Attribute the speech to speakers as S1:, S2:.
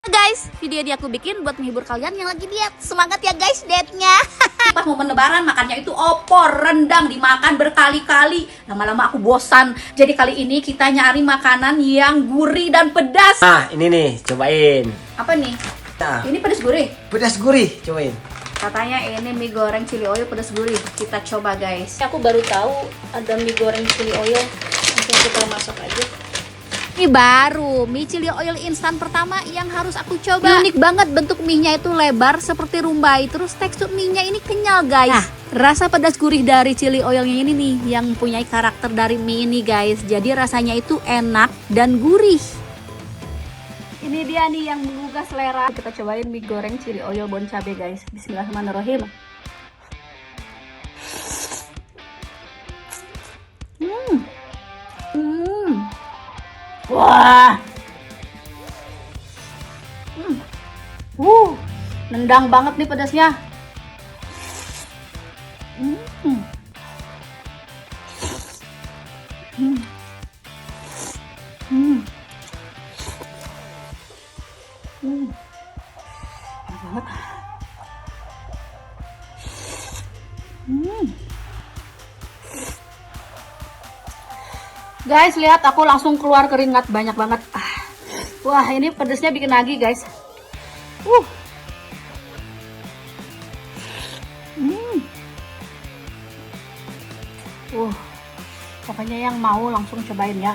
S1: Guys, video ini aku bikin buat menghibur kalian yang lagi diet. Semangat ya guys dietnya.
S2: Pas momen lebaran makannya itu opor, rendang, dimakan berkali-kali. Lama-lama aku bosan. Jadi kali ini kita nyari makanan yang gurih dan pedas.
S3: Nah, ini nih, cobain.
S2: Apa nih?
S3: Nah,
S2: Ini pedas gurih.
S3: pedas gurih, cobain.
S2: Katanya ini mie goreng chili oil pedas gurih. Kita coba guys. Aku baru tahu ada mie goreng chili oil. Langsung kita masak aja.
S1: Ini baru mie chili oil instan pertama yang harus aku coba. Unik banget, bentuk mie-nya itu lebar seperti rumbai. Terus tekstur mie-nya ini kenyal guys. Nah, rasa pedas gurih dari chili oilnya ini nih yang punya karakter dari mie ini guys. Jadi rasanya itu enak dan gurih. Ini dia nih yang menggugah selera. Kita cobain mie goreng chili oil bon cabe guys. Bismillahirrahmanirrahim.
S2: Wah. Nendang banget nih pedasnya. Banget. Guys, lihat aku langsung keluar keringat banyak banget. Wah, ini pedasnya bikin lagi, guys. Pokoknya yang mau langsung cobain ya.